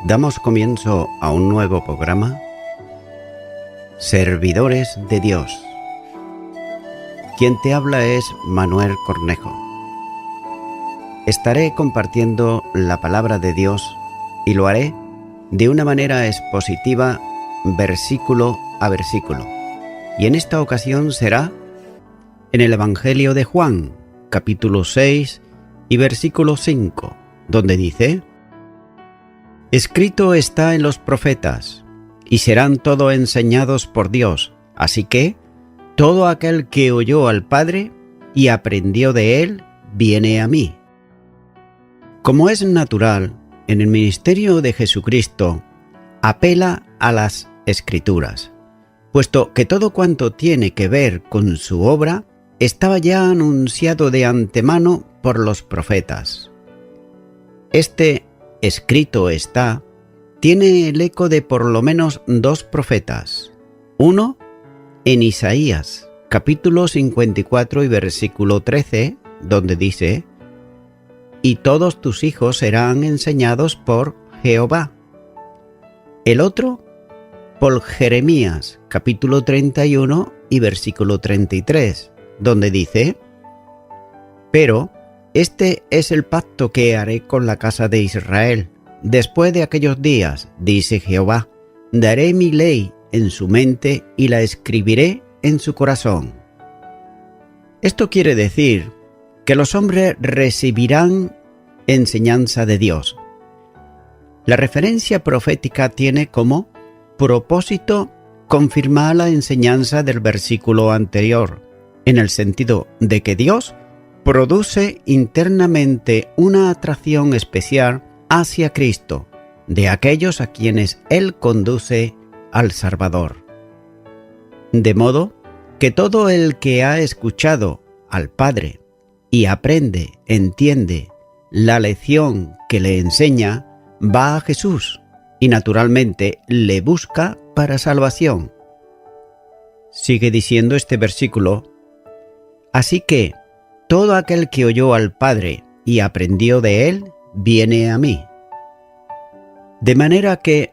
Damos comienzo a un nuevo programa, Servidores de Dios. Quien te habla es Manuel Cornejo. Estaré compartiendo la palabra de Dios y lo haré de una manera expositiva, versículo a versículo. Y en esta ocasión será en el Evangelio de Juan, capítulo 6 y versículo 5, donde dice: Escrito está en los profetas, y serán todos enseñados por Dios. Así que, todo aquel que oyó al Padre y aprendió de Él, viene a mí. Como es natural, en el ministerio de Jesucristo, apela a las Escrituras, puesto que todo cuanto tiene que ver con su obra estaba ya anunciado de antemano por los profetas. Escrito está, tiene el eco de por lo menos dos profetas. Uno, en Isaías, capítulo 54 y versículo 13, donde dice: Y todos tus hijos serán enseñados por Jehová. El otro, por Jeremías, capítulo 31 y versículo 33, donde dice: Pero este es el pacto que haré con la casa de Israel. Después de aquellos días, dice Jehová, daré mi ley en su mente y la escribiré en su corazón. Esto quiere decir que los hombres recibirán enseñanza de Dios. La referencia profética tiene como propósito confirmar la enseñanza del versículo anterior, en el sentido de que Dios produce internamente una atracción especial hacia Cristo, de aquellos a quienes Él conduce al Salvador. De modo que todo el que ha escuchado al Padre y aprende, entiende la lección que le enseña, va a Jesús y naturalmente le busca para salvación. Sigue diciendo este versículo: Así que todo aquel que oyó al Padre y aprendió de Él, viene a mí. De manera que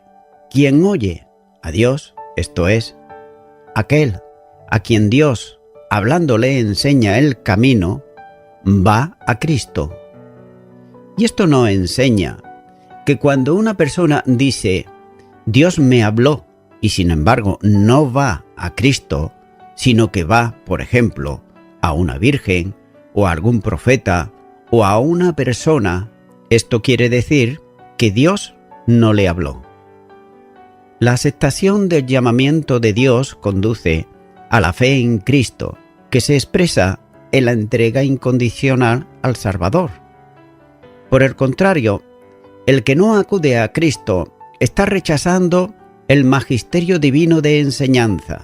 quien oye a Dios, esto es, aquel a quien Dios, hablándole, enseña el camino, va a Cristo. Y esto no enseña que cuando una persona dice: Dios me habló, y sin embargo no va a Cristo, sino que va, por ejemplo, a una virgen, o a algún profeta, o a una persona, esto quiere decir que Dios no le habló. La aceptación del llamamiento de Dios conduce a la fe en Cristo, que se expresa en la entrega incondicional al Salvador. Por el contrario, el que no acude a Cristo está rechazando el magisterio divino de enseñanza.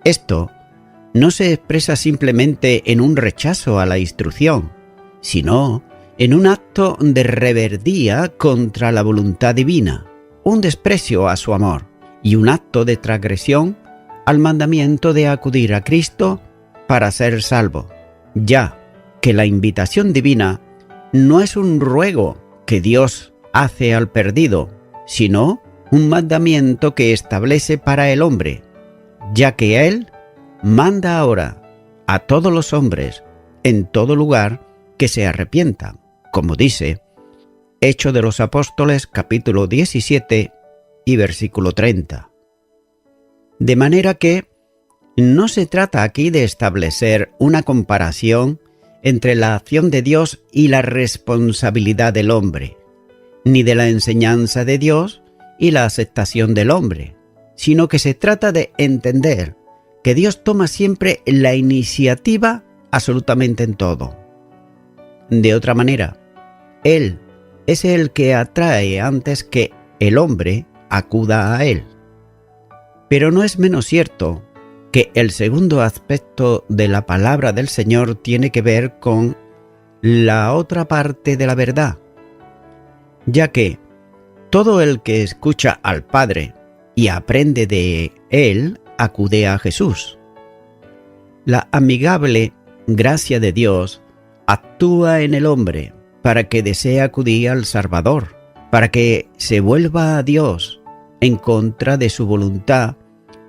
Esto no se expresa simplemente en un rechazo a la instrucción, sino en un acto de rebeldía contra la voluntad divina, un desprecio a su amor y un acto de transgresión al mandamiento de acudir a Cristo para ser salvo, ya que la invitación divina no es un ruego que Dios hace al perdido, sino un mandamiento que establece para el hombre, ya que Él manda ahora a todos los hombres en todo lugar que se arrepientan, como dice Hechos de los Apóstoles capítulo 17 y versículo 30. De manera que no se trata aquí de establecer una comparación entre la acción de Dios y la responsabilidad del hombre, ni de la enseñanza de Dios y la aceptación del hombre, sino que se trata de entender que Dios toma siempre la iniciativa absolutamente en todo. De otra manera, Él es el que atrae antes que el hombre acuda a Él. Pero no es menos cierto que el segundo aspecto de la palabra del Señor tiene que ver con la otra parte de la verdad, ya que todo el que escucha al Padre y aprende de Él acude a Jesús. La amigable gracia de Dios actúa en el hombre para que desee acudir al Salvador, para que se vuelva a Dios en contra de su voluntad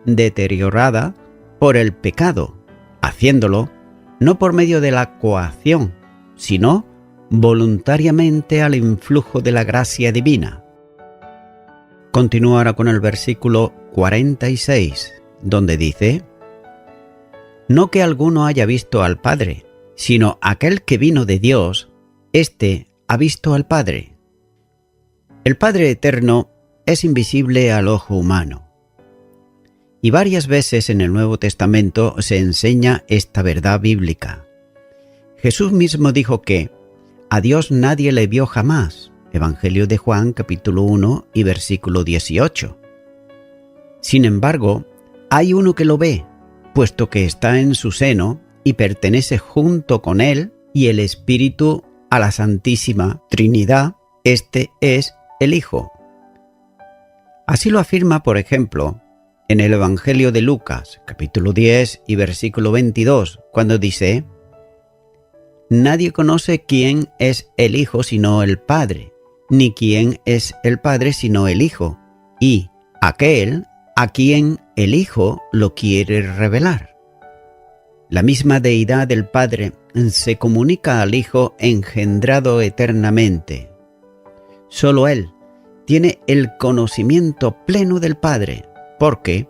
deteriorada por el pecado, haciéndolo no por medio de la coacción, sino voluntariamente al influjo de la gracia divina. Continúa ahora con el versículo 46, donde dice: no que alguno haya visto al Padre, sino aquel que vino de Dios, éste ha visto al Padre. El Padre eterno es invisible al ojo humano. Y varias veces en el Nuevo Testamento se enseña esta verdad bíblica. Jesús mismo dijo que a Dios nadie le vio jamás. Evangelio de Juan, capítulo 1 y versículo 18. Sin embargo, hay uno que lo ve, puesto que está en su seno y pertenece junto con él y el Espíritu a la Santísima Trinidad. Este es el Hijo. Así lo afirma, por ejemplo, en el Evangelio de Lucas, capítulo 10 y versículo 22, cuando dice: nadie conoce quién es el Hijo sino el Padre, ni quién es el Padre sino el Hijo, y aquel a quien el Hijo lo quiere revelar. La misma deidad del Padre se comunica al Hijo engendrado eternamente. Solo Él tiene el conocimiento pleno del Padre, porque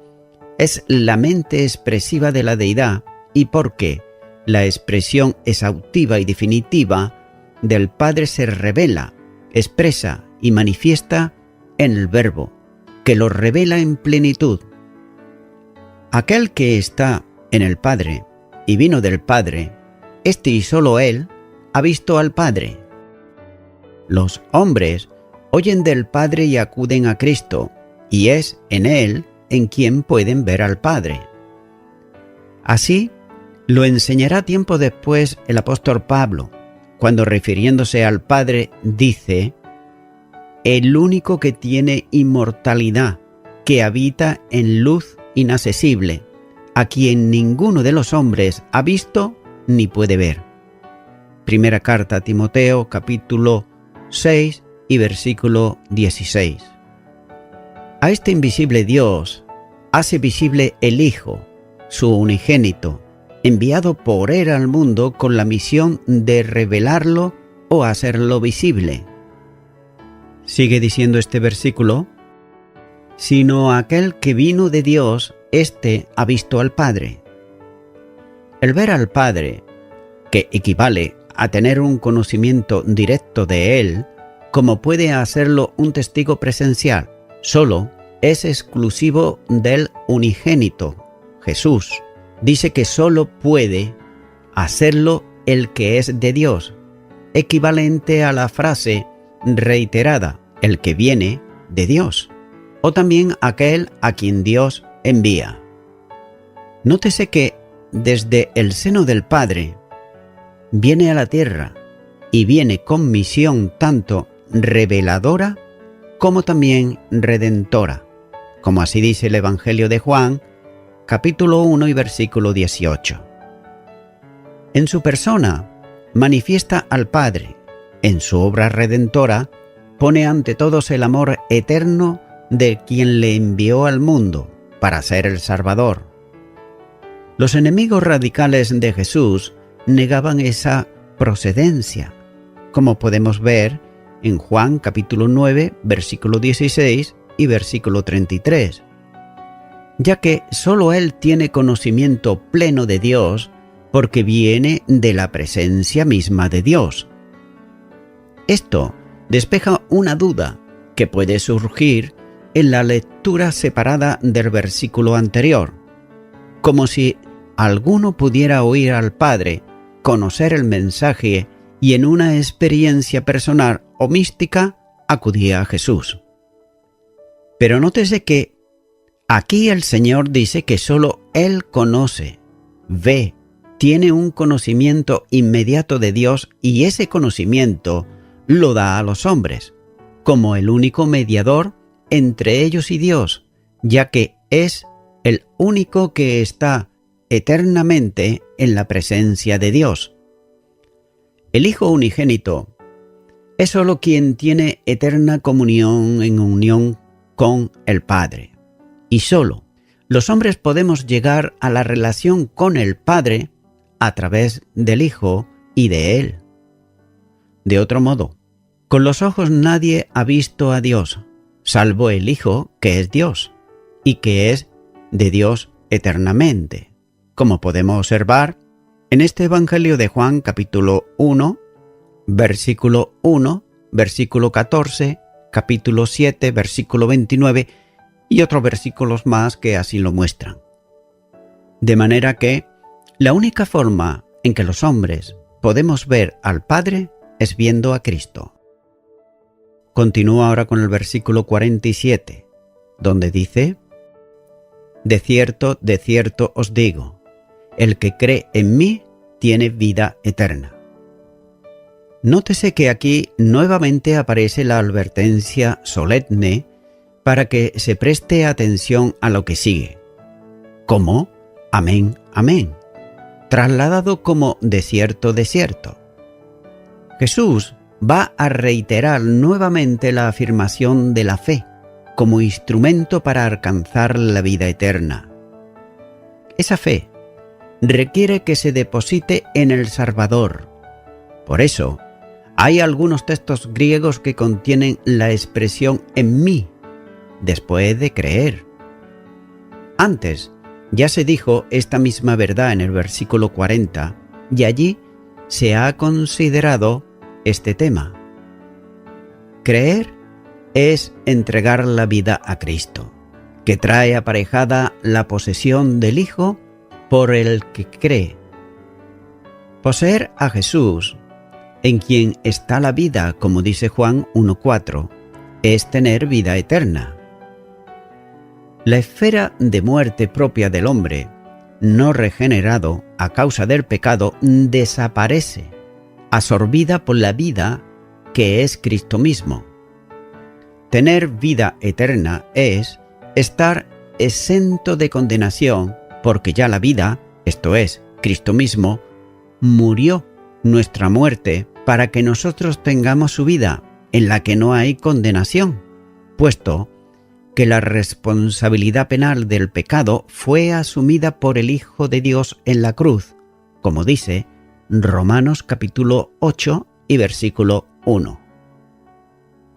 es la mente expresiva de la deidad y porque la expresión exhaustiva y definitiva del Padre se revela, expresa y manifiesta en el Verbo, que lo revela en plenitud. Aquel que está en el Padre y vino del Padre, este y solo Él ha visto al Padre. Los hombres oyen del Padre y acuden a Cristo, y es en Él en quien pueden ver al Padre. Así lo enseñará tiempo después el apóstol Pablo, cuando refiriéndose al Padre dice: el único que tiene inmortalidad, que habita en luz inaccesible, a quien ninguno de los hombres ha visto ni puede ver. Primera carta a Timoteo, capítulo 6 y versículo 16. A este invisible Dios hace visible el Hijo, su unigénito, enviado por Él al mundo con la misión de revelarlo o hacerlo visible. Sigue diciendo este versículo: sino aquel que vino de Dios, éste ha visto al Padre. El ver al Padre, que equivale a tener un conocimiento directo de Él, como puede hacerlo un testigo presencial, solo es exclusivo del unigénito, Jesús. Dice que solo puede hacerlo el que es de Dios, equivalente a la frase reiterada: el que viene de Dios, o también aquel a quien Dios envía. Nótese que desde el seno del Padre viene a la tierra y viene con misión tanto reveladora como también redentora, como así dice el Evangelio de Juan, capítulo 1 y versículo 18. En su persona manifiesta al Padre, en su obra redentora pone ante todos el amor eterno de quien le envió al mundo para ser el Salvador. Los enemigos radicales de Jesús negaban esa procedencia, como podemos ver en Juan capítulo 9, versículo 16 y versículo 33, ya que solo Él tiene conocimiento pleno de Dios porque viene de la presencia misma de Dios. Esto despeja una duda que puede surgir en la lectura separada del versículo anterior, como si alguno pudiera oír al Padre, conocer el mensaje y en una experiencia personal o mística acudía a Jesús. Pero nótese que aquí el Señor dice que solo Él conoce, ve, tiene un conocimiento inmediato de Dios y ese conocimiento lo da a los hombres, como el único mediador entre ellos y Dios, ya que es el único que está eternamente en la presencia de Dios. El Hijo unigénito es solo quien tiene eterna comunión en unión con el Padre. Y solo los hombres podemos llegar a la relación con el Padre a través del Hijo y de Él. De otro modo, con los ojos nadie ha visto a Dios, salvo el Hijo, que es Dios, y que es de Dios eternamente, como podemos observar en este Evangelio de Juan, capítulo 1, versículo 1, versículo 14, capítulo 7, versículo 29 y otros versículos más que así lo muestran. De manera que la única forma en que los hombres podemos ver al Padre es viendo a Cristo. Continúa ahora con el versículo 47, donde dice: de cierto os digo, el que cree en mí tiene vida eterna. Nótese que aquí nuevamente aparece la advertencia solemne para que se preste atención a lo que sigue. ¿Cómo? Amén, amén. Trasladado como de cierto. Jesús va a reiterar nuevamente la afirmación de la fe como instrumento para alcanzar la vida eterna. Esa fe requiere que se deposite en el Salvador. Por eso, hay algunos textos griegos que contienen la expresión en mí, después de creer. Antes ya se dijo esta misma verdad en el versículo 40, y allí se ha considerado este tema. Creer es entregar la vida a Cristo, que trae aparejada la posesión del Hijo por el que cree. Poseer a Jesús, en quien está la vida, como dice Juan 1:4, es tener vida eterna. La esfera de muerte propia del hombre, no regenerado a causa del pecado, desaparece, absorbida por la vida que es Cristo mismo. Tener vida eterna es estar exento de condenación, porque ya la vida, esto es, Cristo mismo, murió nuestra muerte para que nosotros tengamos su vida, en la que no hay condenación, puesto que la responsabilidad penal del pecado fue asumida por el Hijo de Dios en la cruz, como dice Romanos capítulo 8 y versículo 1.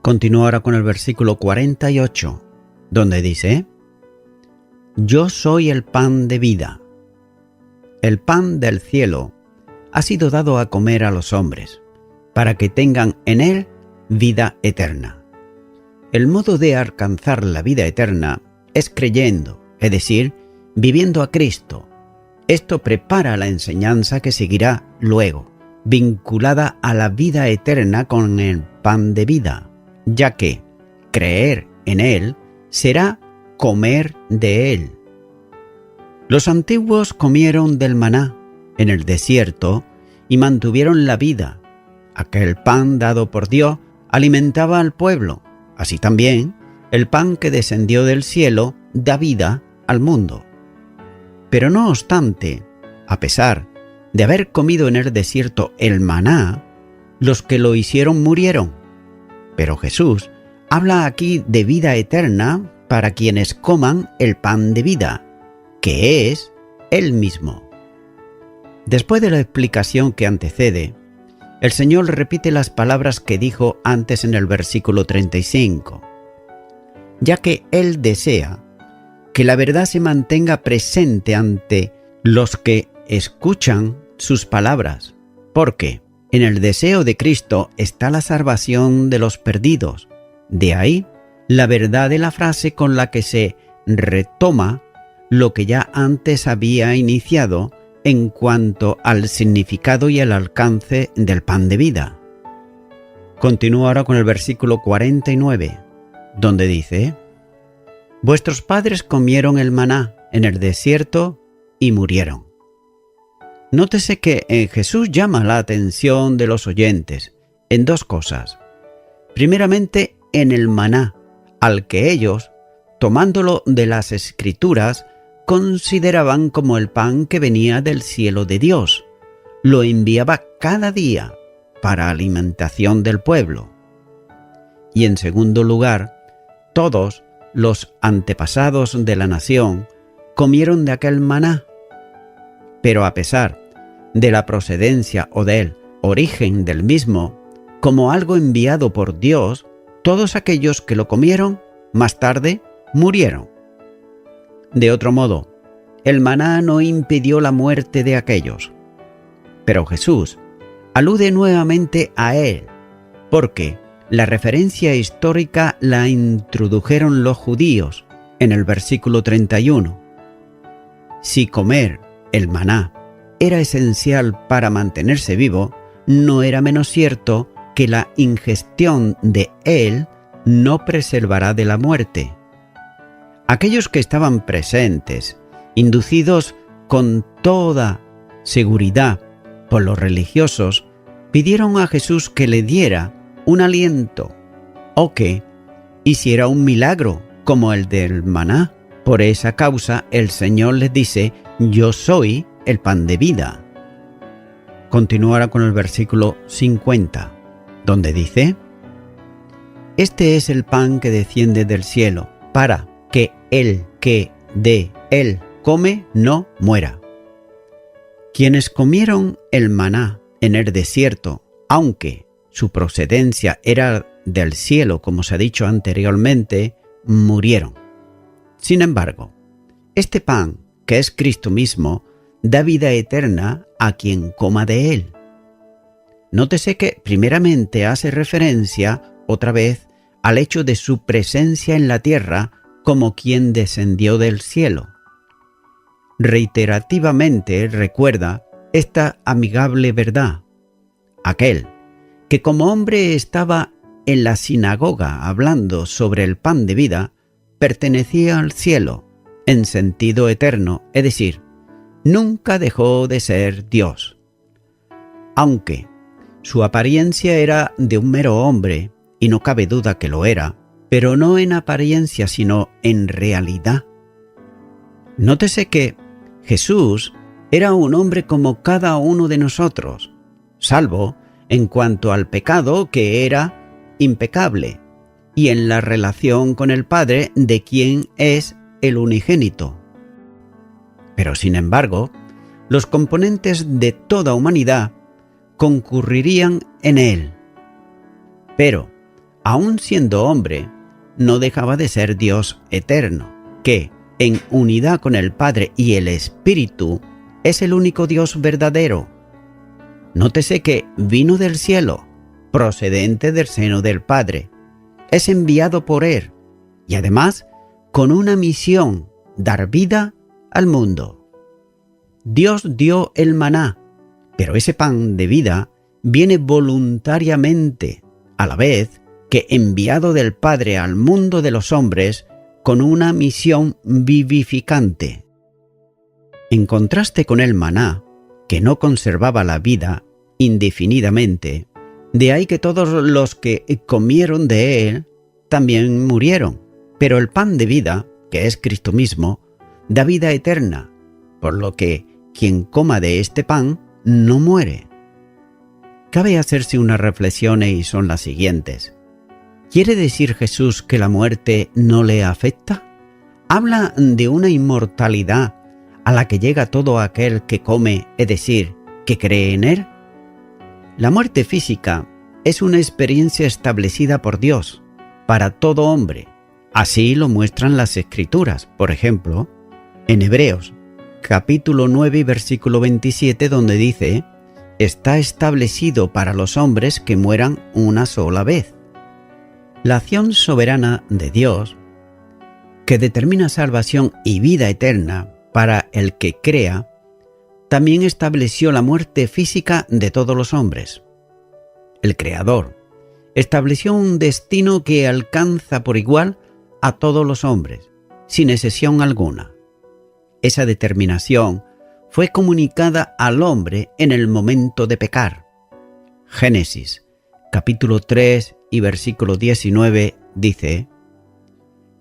Continúa ahora con el versículo 48, donde dice: yo soy el pan de vida. El pan del cielo ha sido dado a comer a los hombres, para que tengan en él vida eterna. El modo de alcanzar la vida eterna es creyendo, es decir, viviendo a Cristo. Esto prepara la enseñanza que seguirá luego, vinculada a la vida eterna con el pan de vida, ya que creer en Él será comer de Él. Los antiguos comieron del maná en el desierto y mantuvieron la vida. Aquel pan dado por Dios alimentaba al pueblo. Así también, el pan que descendió del cielo da vida al mundo. Pero no obstante, a pesar de haber comido en el desierto el maná, los que lo hicieron murieron. Pero Jesús habla aquí de vida eterna para quienes coman el pan de vida, que es Él mismo. Después de la explicación que antecede, el Señor repite las palabras que dijo antes en el versículo 35, ya que Él desea que la verdad se mantenga presente ante los que escuchan sus palabras, porque en el deseo de Cristo está la salvación de los perdidos. De ahí la verdad de la frase con la que se retoma lo que ya antes había iniciado en cuanto al significado y el alcance del pan de vida. Continúa ahora con el versículo 49, donde dice: vuestros padres comieron el maná en el desierto y murieron. Nótese que Jesús llama la atención de los oyentes en dos cosas. Primeramente, en el maná, al que ellos, tomándolo de las Escrituras, consideraban como el pan que venía del cielo de Dios. Lo enviaba cada día para alimentación del pueblo. Y en segundo lugar, todos los antepasados de la nación comieron de aquel maná. Pero a pesar de la procedencia o del origen del mismo, como algo enviado por Dios, todos aquellos que lo comieron, más tarde, murieron. De otro modo, el maná no impidió la muerte de aquellos. Pero Jesús alude nuevamente a él, porque la referencia histórica la introdujeron los judíos en el versículo 31. Si comer el maná era esencial para mantenerse vivo, no era menos cierto que la ingestión de él no preservará de la muerte. Aquellos que estaban presentes, inducidos con toda seguridad por los religiosos, pidieron a Jesús que le diera un aliento o que hiciera un milagro como el del maná. Por esa causa el Señor les dice: yo soy el pan de vida. Continúa ahora con el versículo 50, donde dice: este es el pan que desciende del cielo, para que el que de él come no muera. Quienes comieron el maná en el desierto, aunque su procedencia era del cielo, como se ha dicho anteriormente, murieron. Sin embargo, este pan, que es Cristo mismo, da vida eterna a quien coma de él. Nótese que primeramente hace referencia otra vez al hecho de su presencia en la tierra como quien descendió del cielo. Reiterativamente recuerda esta amigable verdad. Aquel que como hombre estaba en la sinagoga hablando sobre el pan de vida, pertenecía al cielo en sentido eterno, es decir, nunca dejó de ser Dios. Aunque su apariencia era de un mero hombre, y no cabe duda que lo era, pero no en apariencia sino en realidad. Nótese que Jesús era un hombre como cada uno de nosotros, salvo en cuanto al pecado, que era impecable, y en la relación con el Padre, de quien es el unigénito. Pero sin embargo, los componentes de toda humanidad concurrirían en él. Pero, aun siendo hombre, no dejaba de ser Dios eterno, que, en unidad con el Padre y el Espíritu, es el único Dios verdadero. Nótese que vino del cielo, procedente del seno del Padre, es enviado por él, y además con una misión: dar vida al mundo. Dios dio el maná, pero ese pan de vida viene voluntariamente, a la vez que enviado del Padre al mundo de los hombres con una misión vivificante. En contraste con el maná, que no conservaba la vida indefinidamente, de ahí que todos los que comieron de él también murieron. Pero el pan de vida, que es Cristo mismo, da vida eterna, por lo que quien coma de este pan no muere. Cabe hacerse unas reflexiones y son las siguientes. ¿Quiere decir Jesús que la muerte no le afecta? Habla de una inmortalidad a la que llega todo aquel que come, es decir, que cree en él. La muerte física es una experiencia establecida por Dios para todo hombre. Así lo muestran las Escrituras, por ejemplo, en Hebreos, capítulo 9, versículo 27, donde dice: está establecido para los hombres que mueran una sola vez. La acción soberana de Dios, que determina salvación y vida eterna para el que crea, también estableció la muerte física de todos los hombres. El Creador estableció un destino que alcanza por igual a todos los hombres, sin excepción alguna. Esa determinación fue comunicada al hombre en el momento de pecar. Génesis, capítulo 3 y versículo 19 dice: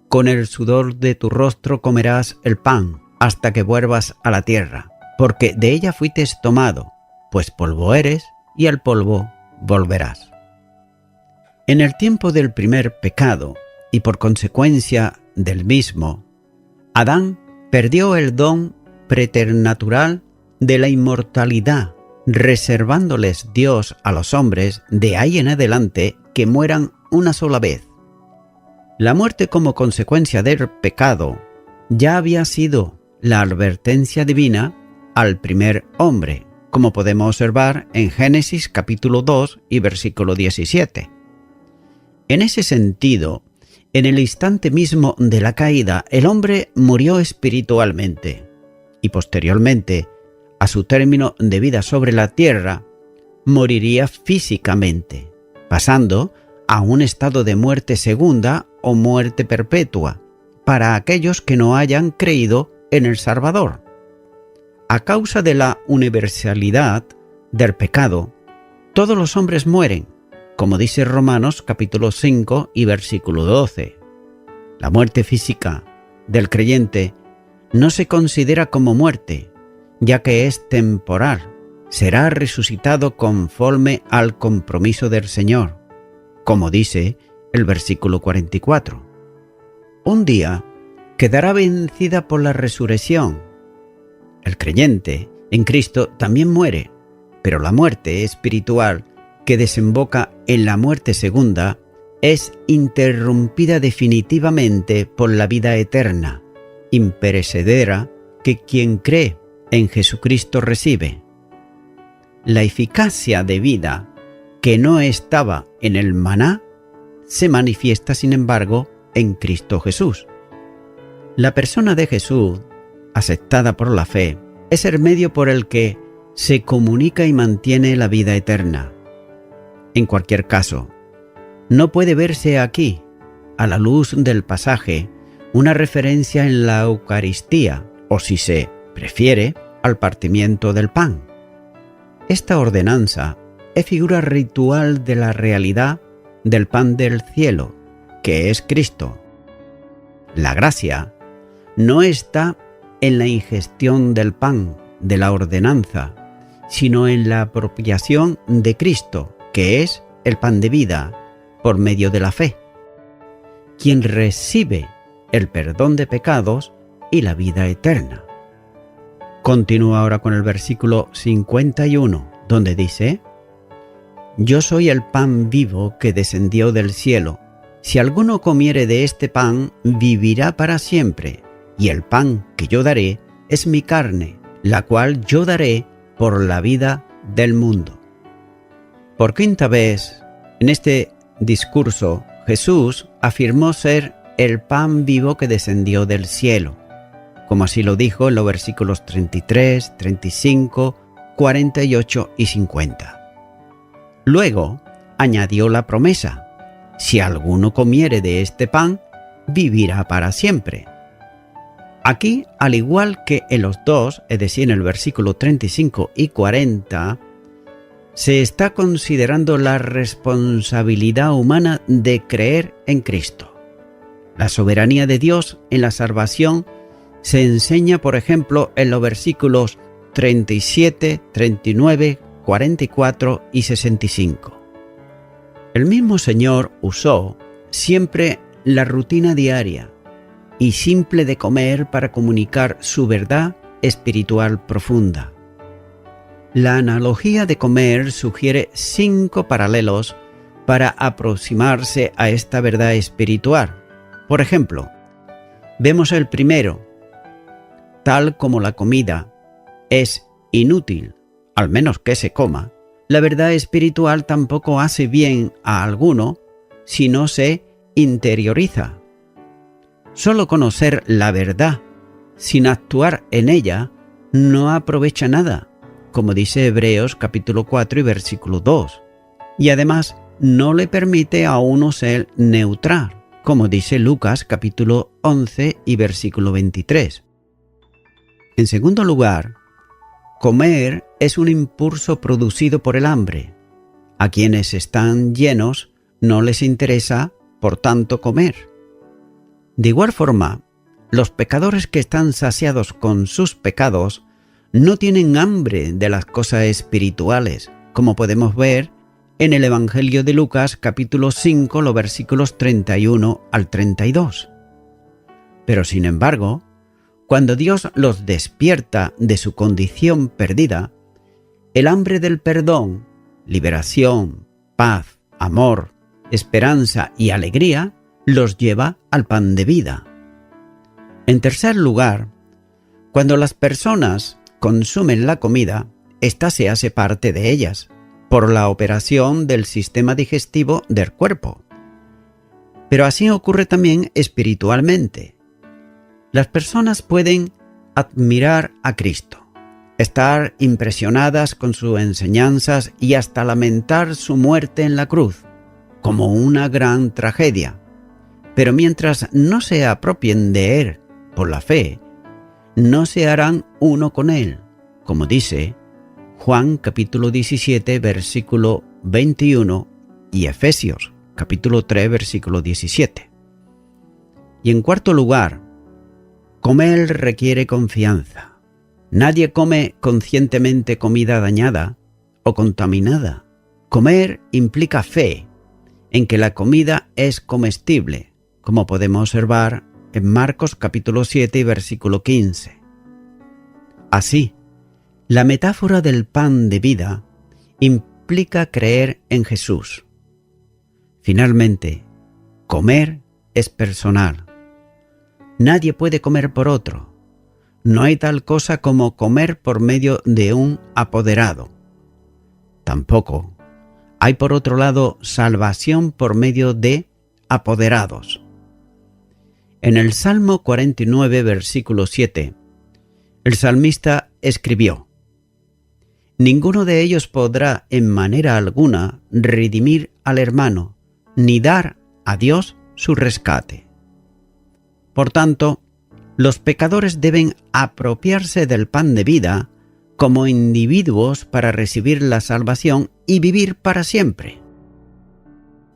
«Con el sudor de tu rostro comerás el pan hasta que vuelvas a la tierra, porque de ella fuiste tomado, pues polvo eres y al polvo volverás». En el tiempo del primer pecado, y por consecuencia del mismo, Adán perdió el don preternatural de la inmortalidad, reservándoles Dios a los hombres de ahí en adelante que mueran una sola vez. La muerte como consecuencia del pecado ya había sido la advertencia divina al primer hombre, como podemos observar en Génesis capítulo 2 y versículo 17. En ese sentido, en el instante mismo de la caída, el hombre murió espiritualmente y posteriormente, a su término de vida sobre la tierra, moriría físicamente, pasando a un estado de muerte segunda o muerte perpetua para aquellos que no hayan creído en el Salvador. A causa de la universalidad del pecado, todos los hombres mueren, como dice Romanos capítulo 5 y versículo 12. La muerte física del creyente no se considera como muerte, ya que es temporal. Será resucitado conforme al compromiso del Señor, como dice el versículo 44. Un día quedará vencida por la resurrección. El creyente en Cristo también muere, pero la muerte espiritual que desemboca en la muerte segunda es interrumpida definitivamente por la vida eterna, imperecedera, que quien cree en Jesucristo recibe. La eficacia de vida que no estaba en el maná se manifiesta, sin embargo, en Cristo Jesús. La persona de Jesús, aceptada por la fe, es el medio por el que se comunica y mantiene la vida eterna. En cualquier caso, no puede verse aquí, a la luz del pasaje, una referencia en la Eucaristía, o si se prefiere, al partimiento del pan. Esta ordenanza es figura ritual de la realidad del pan del cielo, que es Cristo. La gracia no está en la ingestión del pan de la ordenanza, sino en la apropiación de Cristo, que es el pan de vida, por medio de la fe, quien recibe el perdón de pecados y la vida eterna. Continúa ahora con el versículo 51, donde dice: «Yo soy el pan vivo que descendió del cielo. Si alguno comiere de este pan, vivirá para siempre. Y el pan que yo daré es mi carne, la cual yo daré por la vida del mundo». Por quinta vez, en este discurso, Jesús afirmó ser el pan vivo que descendió del cielo, como así lo dijo en los versículos 33, 35, 48 y 50. Luego añadió la promesa: «Si alguno comiere de este pan, vivirá para siempre». Aquí, al igual que en los dos, es decir, en el versículo 35 y 40, se está considerando la responsabilidad humana de creer en Cristo. La soberanía de Dios en la salvación se enseña, por ejemplo, en los versículos 37, 39, 44 y 65. El mismo Señor usó siempre la rutina diaria y simple de comer para comunicar su verdad espiritual profunda. La analogía de comer sugiere 5 paralelos para aproximarse a esta verdad espiritual. Por ejemplo, vemos el primero: tal como la comida es inútil, al menos que se coma, la verdad espiritual tampoco hace bien a alguno si no se interioriza. Solo conocer la verdad sin actuar en ella no aprovecha nada, como dice Hebreos capítulo 4 y versículo 2, y además no le permite a uno ser neutral, como dice Lucas capítulo 11 y versículo 23. En segundo lugar, comer es un impulso producido por el hambre. A quienes están llenos no les interesa, por tanto, comer. De igual forma, los pecadores que están saciados con sus pecados no tienen hambre de las cosas espirituales, como podemos ver en el Evangelio de Lucas capítulo 5, los versículos 31 al 32. Pero sin embargo, cuando Dios los despierta de su condición perdida, el hambre del perdón, liberación, paz, amor, esperanza y alegría los lleva al pan de vida. En tercer lugar, cuando las personas consumen la comida, ésta se hace parte de ellas por la operación del sistema digestivo del cuerpo. Pero así ocurre también espiritualmente. Las personas pueden admirar a Cristo, estar impresionadas con sus enseñanzas y hasta lamentar su muerte en la cruz, como una gran tragedia. Pero mientras no se apropien de Él por la fe, no se harán uno con Él, como dice Juan capítulo 17, versículo 21 y Efesios capítulo 3, versículo 17. Y en cuarto lugar, comer requiere confianza. Nadie come conscientemente comida dañada o contaminada. Comer implica fe en que la comida es comestible, como podemos observar en Marcos capítulo 7 y versículo 15. Así, la metáfora del pan de vida implica creer en Jesús. Finalmente, comer es personal. Nadie puede comer por otro. No hay tal cosa como comer por medio de un apoderado. Tampoco hay, por otro lado, salvación por medio de apoderados. En el Salmo 49, versículo 7, el salmista escribió: «Ninguno de ellos podrá en manera alguna redimir al hermano, ni dar a Dios su rescate». Por tanto, los pecadores deben apropiarse del pan de vida como individuos para recibir la salvación y vivir para siempre.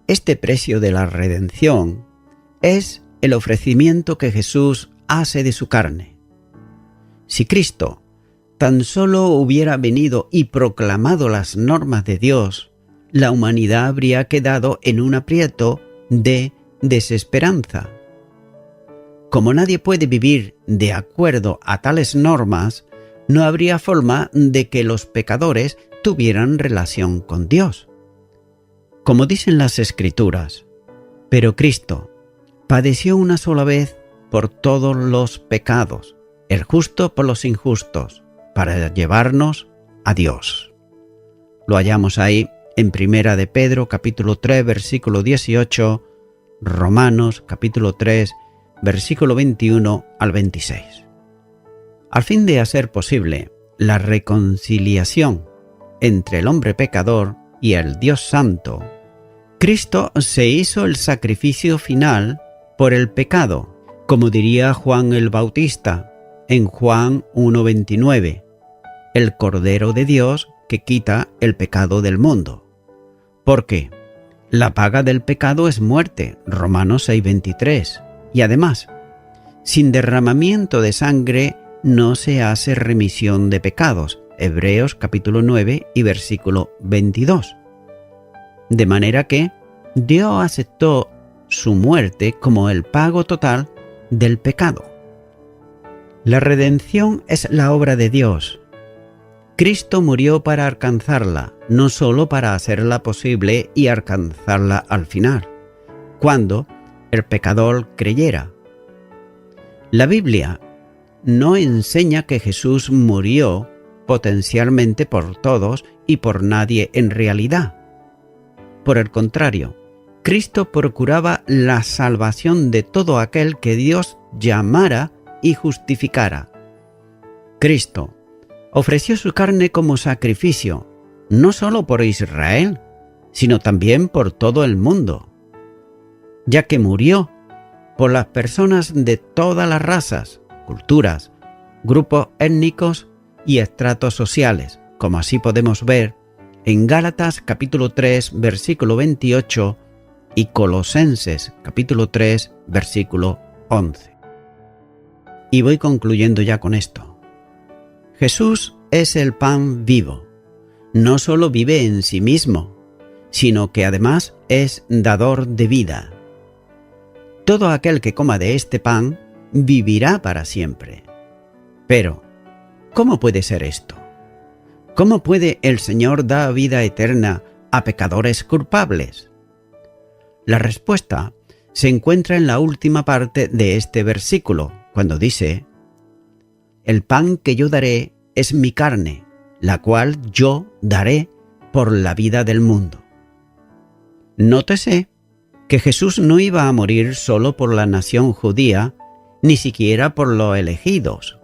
Este precio de la redención es el ofrecimiento que Jesús hace de su carne. Si Cristo tan solo hubiera venido y proclamado las normas de Dios, la humanidad habría quedado en un aprieto de desesperanza. Como nadie puede vivir de acuerdo a tales normas, no habría forma de que los pecadores tuvieran relación con Dios. Como dicen las Escrituras, pero Cristo padeció una sola vez por todos los pecados, el justo por los injustos, para llevarnos a Dios. Lo hallamos ahí en Primera de Pedro, capítulo 3, versículo 18, Romanos, capítulo 3, versículo 21 al 26. Al fin de hacer posible la reconciliación entre el hombre pecador y el Dios Santo, Cristo se hizo el sacrificio final por el pecado, como diría Juan el Bautista en Juan 1:29, el Cordero de Dios que quita el pecado del mundo. Porque la paga del pecado es muerte, Romanos 6:23, y además, sin derramamiento de sangre no se hace remisión de pecados, Hebreos capítulo 9 y versículo 22. De manera que Dios aceptó su muerte como el pago total del pecado. La redención es la obra de Dios. Cristo murió para alcanzarla, no solo para hacerla posible y alcanzarla al final, cuando el pecador creyera. La Biblia no enseña que Jesús murió potencialmente por todos y por nadie en realidad. Por el contrario, Cristo procuraba la salvación de todo aquel que Dios llamara y justificara. Cristo ofreció su carne como sacrificio, no solo por Israel, sino también por todo el mundo, ya que murió por las personas de todas las razas, culturas, grupos étnicos y estratos sociales, como así podemos ver en Gálatas capítulo 3, versículo 28 y Colosenses capítulo 3, versículo 11. Y voy concluyendo ya con esto. Jesús es el pan vivo. No solo vive en sí mismo, sino que además es dador de vida. Todo aquel que coma de este pan vivirá para siempre. Pero, ¿cómo puede ser esto? ¿Cómo puede el Señor dar vida eterna a pecadores culpables? La respuesta se encuentra en la última parte de este versículo, cuando dice: «El pan que yo daré es mi carne, la cual yo daré por la vida del mundo». Nótese que Jesús no iba a morir solo por la nación judía, ni siquiera por los elegidos.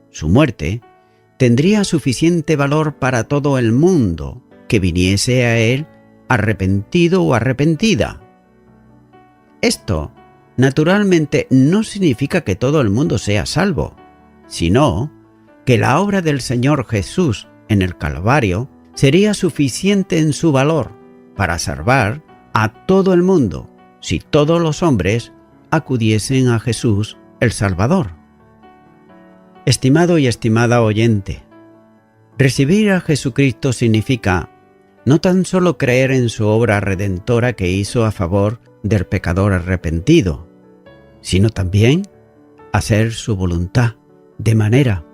Su muerte tendría suficiente valor para todo el mundo que viniese a él arrepentido o arrepentida. Esto, naturalmente, no significa que todo el mundo sea salvo, sino que la obra del Señor Jesús en el Calvario sería suficiente en su valor para salvar a todo el mundo si todos los hombres acudiesen a Jesús el Salvador. Estimado y estimada oyente, recibir a Jesucristo significa no tan solo creer en su obra redentora que hizo a favor del pecador arrepentido, sino también hacer su voluntad, de manera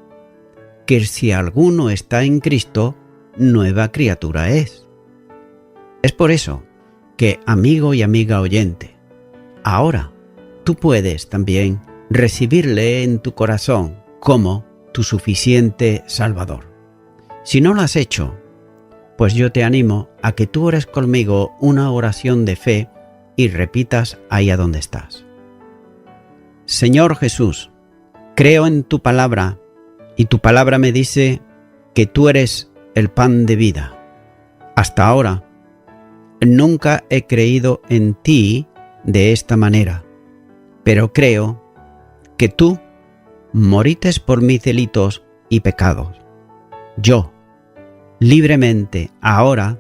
que si alguno está en Cristo, nueva criatura es. Es por eso que, amigo y amiga oyente, ahora tú puedes también recibirle en tu corazón como tu suficiente Salvador. Si no lo has hecho, pues yo te animo a que tú ores conmigo una oración de fe y repitas ahí a donde estás. Señor Jesús, creo en tu palabra y tu palabra me dice que tú eres el pan de vida. Hasta ahora, nunca he creído en ti de esta manera, pero creo que tú morites por mis delitos y pecados. Yo, libremente, ahora,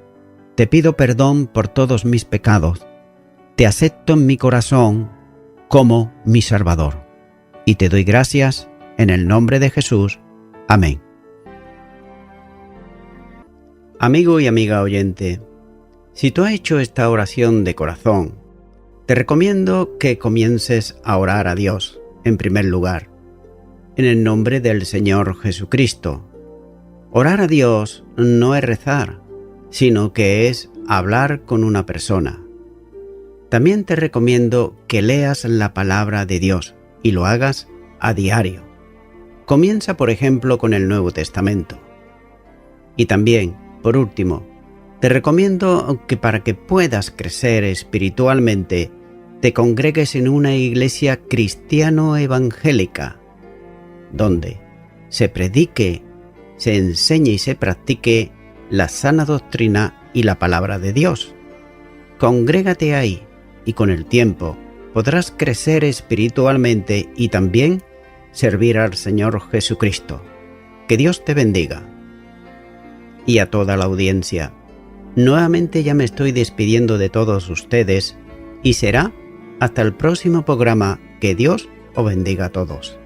te pido perdón por todos mis pecados, te acepto en mi corazón como mi Salvador, y te doy gracias en el nombre de Jesús. Amén. Amigo y amiga oyente, si tú has hecho esta oración de corazón, te recomiendo que comiences a orar a Dios, en primer lugar, en el nombre del Señor Jesucristo. Orar a Dios no es rezar, sino que es hablar con una persona. También te recomiendo que leas la palabra de Dios y lo hagas a diario. Comienza, por ejemplo, con el Nuevo Testamento. Y también, por último, te recomiendo que para que puedas crecer espiritualmente, te congregues en una iglesia cristiano-evangélica, donde se predique, se enseñe y se practique la sana doctrina y la palabra de Dios. Congrégate ahí y con el tiempo podrás crecer espiritualmente y también servir al Señor Jesucristo. Que Dios te bendiga. Y a toda la audiencia, nuevamente ya me estoy despidiendo de todos ustedes y será hasta el próximo programa. Que Dios os bendiga a todos.